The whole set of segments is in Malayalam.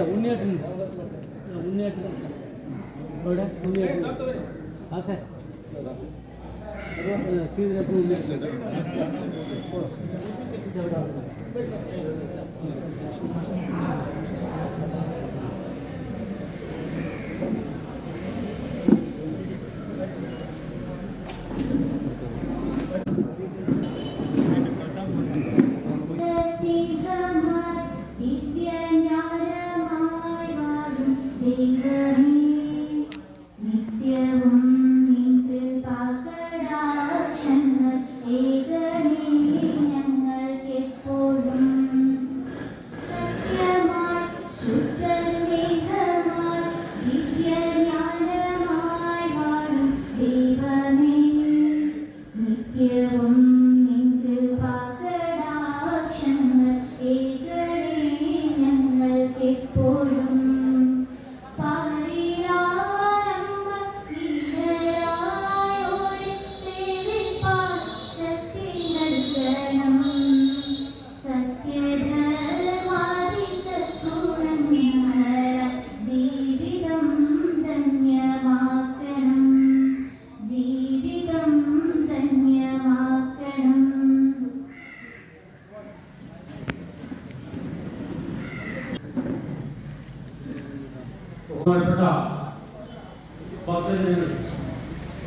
ഉണ്ണിയേട്ടൻ ഇവിടെ ഉണ്ണിയേട്ടൻ ആ സാർ ശ്രീധരപ്പൻ ഉണ്ണിയേട്ടൻ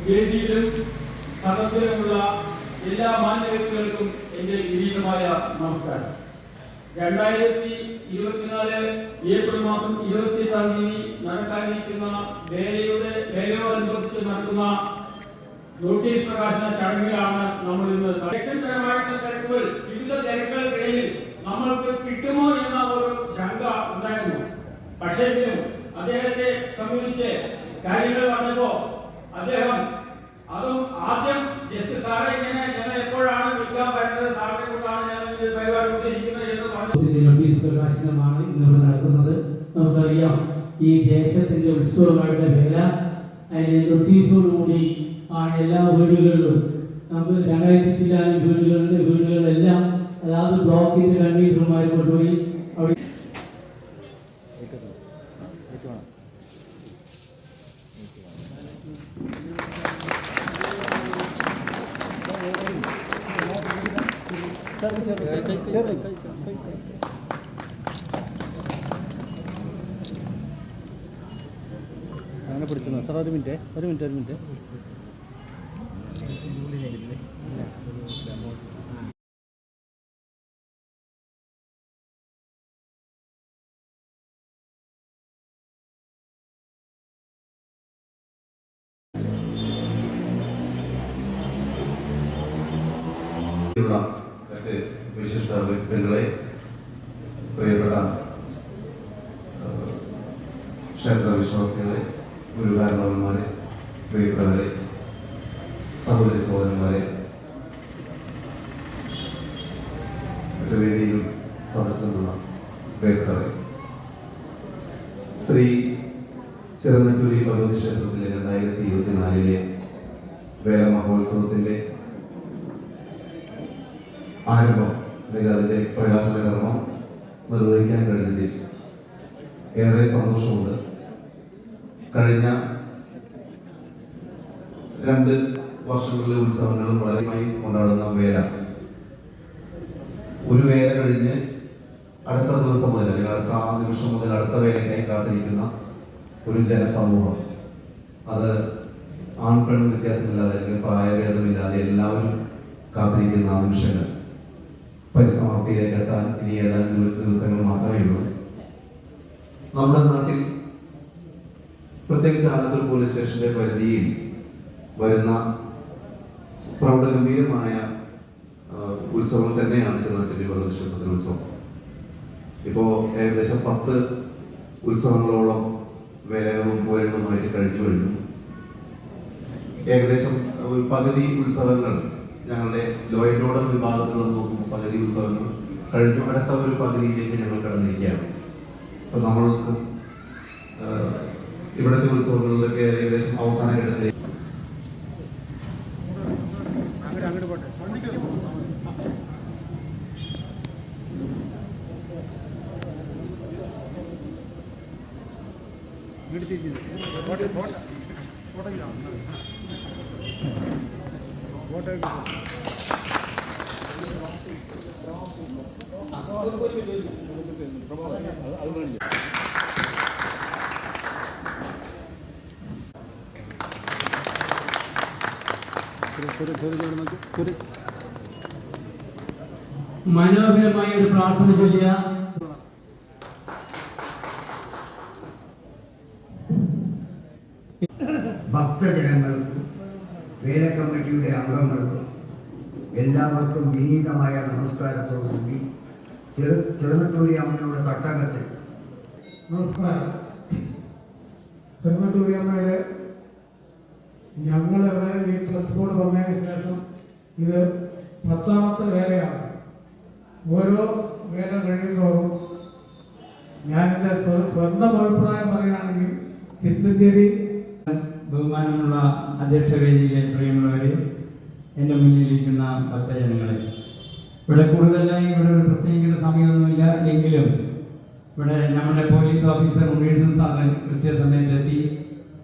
വേദിയിലും സദസ്സിലുമുള്ള എല്ലാ മാന്യവ്യക്തികൾക്കും എൻ്റെ വിനീതമായ നമസ്കാരം. 2024 ഏപ്രിൽ മാസം 28-ാം തീയതി നടക്കാനിരിക്കുന്ന വേലയോടനുബന്ധിച്ച് നടക്കുന്ന നോട്ടീസ് പ്രകാശന ചടങ്ങിലാണ് നമ്മൾ ഇന്ന്. ലക്ഷ്യപരമായിട്ടുള്ള തിരക്കുകൾ, വിവിധ തിരക്കുകൾക്കിടയിൽ നമ്മൾക്ക് കിട്ടുമോ എന്ന ഒരു ശങ്ക ഉണ്ടായിരുന്നു. പക്ഷേങ്കിലും അദ്ദേഹത്തെ സമീപിച്ച് കാര്യങ്ങൾ പറഞ്ഞപ്പോ അദ്ദേഹം അതും ആദ്യം ജസ്റ്റ് സാറെ ഞങ്ങൾ എപ്പോഴാണ് വിൽക്കാൻ വരുന്നത്, സാറിനെ കൊണ്ടാണ് ഞാൻ പരിപാടി ഉദ്ദേശിക്കുന്നത് എന്ന് പറഞ്ഞു. നോട്ടീസ് പ്രകാശനമാണ് ഇന്നിവിടെ നടക്കുന്നത്. നമുക്കറിയാം, ഈ ദേശത്തിന്റെ ഉത്സവങ്ങളുടെ വേല അതിന് നോട്ടീസോടുകൂടി ആണ് എല്ലാ വീടുകളിലും. നമുക്ക് 2000 ചില്ലാനും വീടുകളിലെല്ലാം അതായത് ബ്ലോക്കിന്റെ കൺവീനർമാർ കൊണ്ടുപോയി അവിടെ അങ്ങനെ പിടിക്കുന്നു സാർ. ഒരു മിനിറ്റ് വിശിഷ്ട വ്യക്തികളെ, പ്രിയപ്പെട്ട ക്ഷേത്ര വിശ്വാസികളെ, ഗുരുകാരണവന്മാരെ, പ്രിയപ്പെട്ടവരെ, സഹോദരി സഹോദരന്മാരെ, മറ്റു വേദിയിലും സദസ്സിലുള്ള പ്രിയപ്പെട്ടവരെ, ശ്രീ ചെറുനല്ലൂരി ഭഗവതി ക്ഷേത്രത്തിലെ 2024 വേല മഹോത്സവത്തിന്റെ ആരംഭം അല്ലെങ്കിൽ അതിന്റെ പ്രകാശന കർമ്മം നിർവഹിക്കാൻ കഴിഞ്ഞതിൽ ഏറെ സന്തോഷമുണ്ട്. കഴിഞ്ഞ 2 വർഷങ്ങളിലെ ഉത്സവങ്ങളും വളരെയായി കൊണ്ടാടുന്ന വേല, ഒരു വേല കഴിഞ്ഞ് അടുത്ത ദിവസം മുതൽ അല്ലെങ്കിൽ അടുത്ത ആ നിമിഷം മുതൽ അടുത്ത വേലയ്ക്കായി കാത്തിരിക്കുന്ന ഒരു ജനസമൂഹം, അത് ആൺ പെൺ വ്യത്യാസമില്ലാതെ അല്ലെങ്കിൽ പ്രായഭേദമില്ലാതെ എല്ലാവരും കാത്തിരിക്കുന്ന ആ നിമിഷങ്ങൾ പരിസമാപ്തിയിലേക്ക് എത്താൻ ഇനി ഏതാനും ദിവസങ്ങൾ മാത്രമേ ഉള്ളൂ. നമ്മുടെ നാട്ടിൽ പ്രത്യേകിച്ച് ആലത്തൂർ പോലീസ് സ്റ്റേഷന്റെ പരിധിയിൽ വരുന്ന പ്രൗഢഗംഭീരമായ ഉത്സവം തന്നെയാണ് ചെറുനല്ലൂരി ഭഗവതി ക്ഷേത്രത്തിലെ ഉത്സവം. ഇപ്പോൾ ഏകദേശം 10 ഉത്സവങ്ങളോളം വേലകളും പൂരങ്ങളുമായിട്ട് കഴിഞ്ഞു. ഏകദേശം ഒരു പകുതി ഉത്സവങ്ങൾ ഞങ്ങളുടെ ലോ ആൻഡ് ഓർഡർ വിഭാഗത്തിൽ നിന്ന് നോക്കുമ്പോൾ പകുതി ഉത്സവങ്ങൾ കഴിഞ്ഞു. അടുത്ത ഒരു പകുതിയിലേക്ക് ഞങ്ങൾ കടന്നിരിക്കുകയാണ്. അപ്പോൾ നമ്മൾക്ക് ഇവിടുത്തെ ഉത്സവങ്ങളിലൊക്കെ ഏകദേശം അവസാന ഘട്ടത്തിലേക്ക് മനോഹരമായ ഒരു പ്രാർത്ഥന ചൊല്ലിയ ഭക്തജനങ്ങൾക്കും വേല കമ്മിറ്റിയുടെ അംഗങ്ങൾക്കും എല്ലാവർക്കും വിനീതമായ നമസ്കാരത്തോടുകൂടി ചെറുനട്ടൂരി അമ്മയുടെ തട്ടകത്തിൽ നമസ്കാരം. ചെറുനട്ടൂരി അമ്മയുടെ ഞങ്ങളിവിടെ ഈ ട്രസ്റ്റ് ബോർഡ് വന്നതിന് ശേഷം ഇത് 10ാമത്തെ വേലയാണ്. ഓരോ വേല കഴിയുന്നതോറും ഞാൻ എൻ്റെ സ്വന്തം അഭിപ്രായം പറയുകയാണെങ്കിൽ ചിത്രഞ്ചേരി ബഹുമാനമുള്ള അധ്യക്ഷ വേദിയിലെ പ്രിയമുള്ളവരെ, എൻ്റെ മുന്നിലിരിക്കുന്ന ഭക്തജനങ്ങളെ, ഇവിടെ കൂടുതലായി ഇവിടെ ഒരു പ്രത്യേകിക്കുന്ന സമയമൊന്നുമില്ല എങ്കിലും ഇവിടെ നമ്മുടെ പോലീസ് ഓഫീസർ ഉണ്ണീഷൻ സാധൻ കൃത്യസമയത്തെത്തി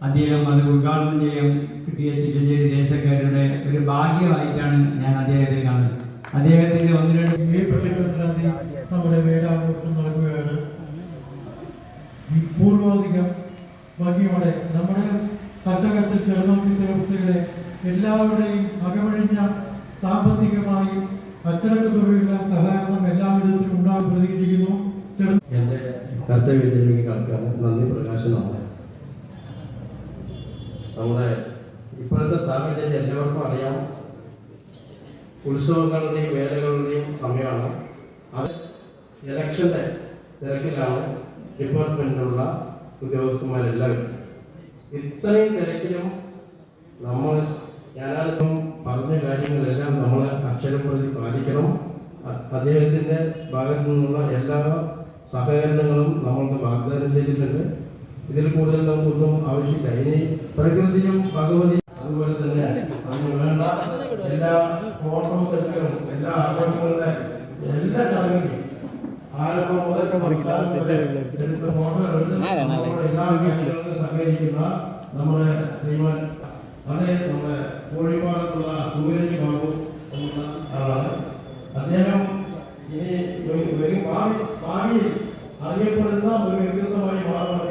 അദ്ദേഹം അത് ഉദ്ഘാടനം ചെയ്യാൻ കിട്ടിയ ചിറ്റഞ്ചേരി ദേശക്കാരുടെ ഒരു ഭാഗ്യമായിട്ടാണ് ഞാൻ അദ്ദേഹത്തെ കാണുന്നത്. അദ്ദേഹത്തിൻ്റെ 1-2 നമ്മുടെ വേലാഘോഷം നൽകുകയാണ്. പൂർവാധികം ഭംഗിയോടെ നമ്മുടെ തട്ടകത്തിൽ ചെറുനോക്കിയുടെ എല്ലാവരുടെയും അകമഴിഞ്ഞ സാമ്പത്തികമായും അച്ചടക്കത്തോടെയുള്ള സഹകരണം എല്ലാവിധത്തിലും ഉണ്ടാകും പ്രതീക്ഷിക്കുന്നു. എൻ്റെ കർത്തവ്യത്തിലേക്ക് കടക്കാൻ നന്ദി പ്രകാശനമാണ്. നമ്മുടെ ഇപ്പോഴത്തെ സാഹചര്യം എല്ലാവർക്കും അറിയാം. ഉത്സവങ്ങളുടെയും വേലകളുടെയും സമയമാണ്. അത് ഇലക്ഷൻ്റെ തിരക്കിലാണ് ഡിപ്പാർട്ട്മെൻറ്റിലുള്ള ഉദ്യോഗസ്ഥന്മാരെല്ലാവരും. ഇത്രയും തിരക്കിലും ഞാനാണ് പറഞ്ഞ കാര്യങ്ങളെല്ലാം നമ്മൾ അക്ഷരപ്രതി പാലിക്കണം. അദ്ദേഹത്തിൻ്റെ ഭാഗത്തു നിന്നുള്ള എല്ലാ സഹകരണങ്ങളും നമ്മൾക്ക് വാഗ്ദാനം ചെയ്തിട്ടുണ്ട്. ഇതിൽ കൂടുതൽ നമുക്കൊന്നും ആവശ്യമില്ല. ഇനി പ്രകൃതിയും ഭഗവതിയും അതുപോലെ തന്നെ അതിന് വേണ്ട എല്ലാ ഫോട്ടോ സെറ്റുകളും എല്ലാ ആഘോഷങ്ങളുടെ എല്ലാ ചടങ്ങുകളും ആരംഭം മുതൽ എടുത്ത ഫോട്ടോ എല്ലാ കാര്യങ്ങൾക്കും സഹകരിക്കുന്ന നമ്മുടെ ശ്രീമാൻ, അതേ നമ്മുടെ കോഴിപ്പാടത്തുള്ള സൂരജ് ബാബു എന്ന ആളാണ്. അദ്ദേഹം ഇനി വരും ഭാവിയിൽ അറിയപ്പെടുന്ന ഒരു വ്യക്തിത്വമായി മാറുമെന്ന്